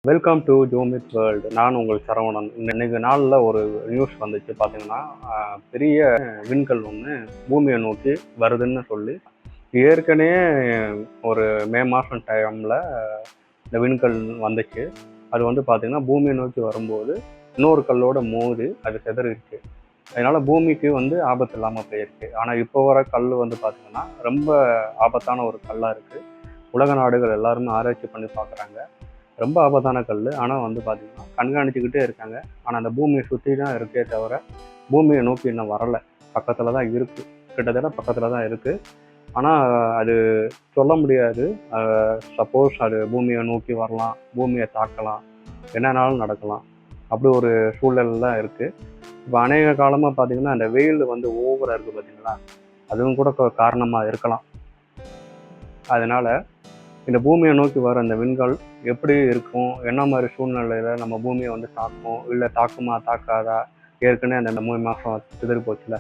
Welcome to ஜூமித் world. நான் உங்கள் சரவணன். இன்னைக்கு நாளில் ஒரு நியூஸ் வந்துச்சு. பார்த்தீங்கன்னா பெரிய விண்கல் ஒன்று பூமியை நோக்கி வருதுன்னு சொல்லி ஏற்கனவே ஒரு மே மாதம் டைமில் இந்த விண்கல் வந்துச்சு. அது வந்து பார்த்திங்கன்னா பூமியை நோக்கி வரும்போது இன்னொரு கல்லோட மோதி அது செதறிடுச்சு. அதனால் பூமிக்கு வந்து ஆபத்து இல்லாமல் போயிருக்கு. ஆனால் இப்போ வர கல் வந்து பார்த்திங்கன்னா ரொம்ப ஆபத்தான ஒரு கல்லாக இருக்குது. உலக நாடுகள் எல்லாருமே ஆராய்ச்சி பண்ணி பார்க்குறாங்க. ரொம்ப ஆபத்தான கல். ஆனால் வந்து பார்த்திங்கன்னா கண்காணிச்சுக்கிட்டே இருக்காங்க. ஆனால் அந்த பூமியை சுற்றி தான் இருக்கே தவிர பூமியை நோக்கி இன்னும் வரலை. பக்கத்தில் தான் இருக்குது, கிட்டத்தட்ட பக்கத்தில் தான் இருக்குது. ஆனால் அது சொல்ல முடியாது. சப்போஸ் அது பூமியை நோக்கி வரலாம், பூமியை தாக்கலாம், என்னன்னாலும் நடக்கலாம். அப்படி ஒரு சூழல் தான் இருக்குது. இப்போ அநேக காலமாக பார்த்திங்கன்னா அந்த வெயில் வந்து ஓவராக இருக்குது பார்த்திங்களா, அதுவும் கூட காரணமாக இருக்கலாம். அதனால் இந்த பூமியை நோக்கி வர அந்த விண்கல் எப்படி இருக்கும், என்ன மாதிரி சூழ்நிலையில் நம்ம பூமியை வந்து தாக்கும், இல்லை தாக்குமா தாக்காதா, ஏற்கனவே அந்த 3 மாதம் சிதறி போச்சுல,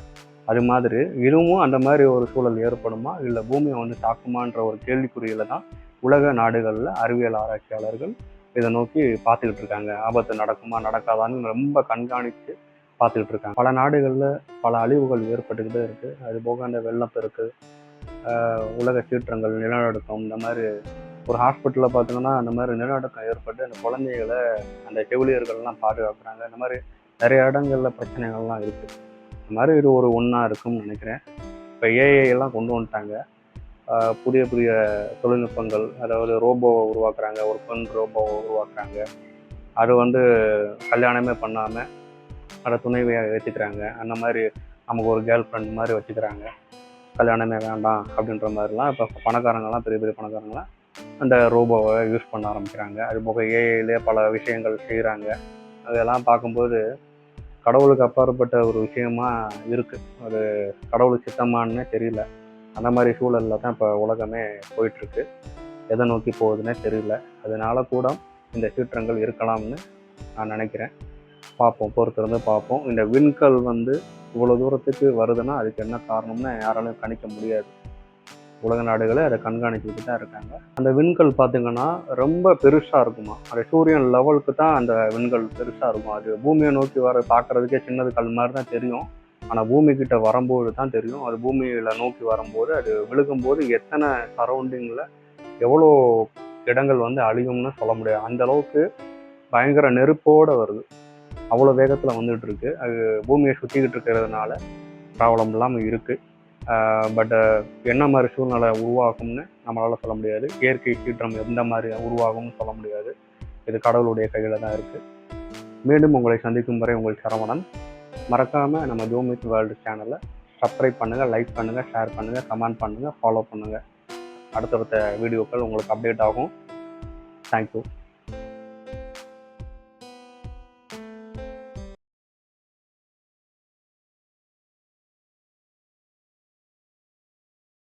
அது மாதிரி இதுவும் அந்த மாதிரி ஒரு சூழல் ஏற்படுமா, இல்லை பூமியை வந்து தாக்குமான்ற ஒரு கேள்விக்குறியில் தான் உலக நாடுகளில் அறிவியல் ஆராய்ச்சியாளர்கள் இதை நோக்கி பார்த்துக்கிட்டு இருக்காங்க. ஆபத்து நடக்குமா நடக்காதான்னு ரொம்ப கண்காணித்து பார்த்துக்கிட்டு இருக்காங்க. பல நாடுகளில் பல அழிவுகள் ஏற்பட்டுக்கிட்டே இருக்குது. அது போக அந்த வெள்ளப்பெருக்கு, உலக சீற்றங்கள், நிலநடுக்கம், இந்த மாதிரி ஒரு ஹாஸ்பிட்டலில் பார்த்தீங்கன்னா அந்த மாதிரி நிலநடுக்கம் ஏற்பட்டு அந்த குழந்தைகளை அந்த செவிலியர்கள்லாம் பாதுகாக்கிறாங்க. இந்த மாதிரி நிறைய இடங்களில் பிரச்சனைகள்லாம் இருக்குது. இந்த மாதிரி இது ஒரு ஒன்றா இருக்கும்னு நினைக்கிறேன். இப்போ ஏஐ எல்லாம் கொண்டு வந்துட்டாங்க. புதிய புதிய தொழில்நுட்பங்கள், அதாவது ரோபோவை உருவாக்குறாங்க, ஒரு பெண் ரோபோவை உருவாக்குறாங்க. அது வந்து கல்யாணமே பண்ணாமல் அதை துணைவியாக ஏற்றுக்கிறாங்க. அந்த மாதிரி நமக்கு ஒரு கேர்ள் ஃப்ரெண்ட் மாதிரி வச்சுக்கிறாங்க. கல்யாணமே வேண்டாம் அப்படின்ற மாதிரிலாம் இப்போ பணக்காரங்கள்லாம், பெரிய பெரிய பணக்காரங்களாம் அந்த ரோபோவை யூஸ் பண்ண ஆரம்பிக்கிறாங்க. அது போக ஏஐலே பல விஷயங்கள் செய்கிறாங்க. அதெல்லாம் பார்க்கும்போது கடவுளுக்கு அப்பாற்பட்ட ஒரு விஷயமா இருக்குது. ஒரு கடவுள் சித்தமானே தெரியல. அந்த மாதிரி சூழலில் தான் இப்போ உலகமே போயிட்டுருக்கு. எதை நோக்கி போகுதுன்னே தெரியல. அதனால கூட இந்த சீற்றங்கள் இருக்கலாம்னு நான் நினைக்கிறேன். பார்ப்போம், பொறுத்திருந்து பார்ப்போம். இந்த விண்கல் வந்து இவ்வளோ தூரத்துக்கு வருதுன்னா அதுக்கு என்ன காரணம்னு யாராலையும் கணிக்க முடியாது. உலக நாடுகளை அதை கண்காணிச்சுக்கிட்டு தான் இருக்காங்க. அந்த விண்கல் பார்த்திங்கன்னா ரொம்ப பெருசாக இருக்குமா. அது சூரியன் லெவலுக்கு தான் அந்த விண்கல் பெருசாக இருக்கும். அது பூமியை நோக்கி வர பார்க்குறதுக்கே சின்னது கல் மாதிரி தான் தெரியும். ஆனால் பூமிக்கிட்ட வரும்போது தான் தெரியும். அது பூமியில் நோக்கி வரும்போது அது விழுகும்போது எத்தனை சரௌண்டிங்கில் எவ்வளோ இடங்கள் வந்து அழியும்னு சொல்ல முடியாது. அந்தளவுக்கு பயங்கர நெருப்போடு வருது. அவ்வளோ வேகத்தில் வந்துகிட்டு இருக்கு. அது பூமியை சுற்றிக்கிட்டு இருக்கிறதுனால ப்ராப்ளம் இல்லாமல் இருக்குது. பட் என்ன மாதிரி சூழ்நிலை உருவாகும்னு நம்மளால் சொல்ல முடியாது. இயற்கை சீற்றம் எந்த மாதிரி உருவாகும்னு சொல்ல முடியாது. இது கடவுளுடைய கையில் தான் இருக்குது. மீண்டும் உங்களை சந்திக்கும் வரை உங்கள் சரவணன். மறக்காமல் நம்ம ஜூமித் வேர்ல்டு சேனலை சப்ஸ்கிரைப் பண்ணுங்கள், லைக் பண்ணுங்கள், ஷேர் பண்ணுங்கள், கமெண்ட் பண்ணுங்கள், ஃபாலோ பண்ணுங்கள். அடுத்தடுத்த வீடியோக்கள் உங்களுக்கு அப்டேட் ஆகும். தேங்க்யூ.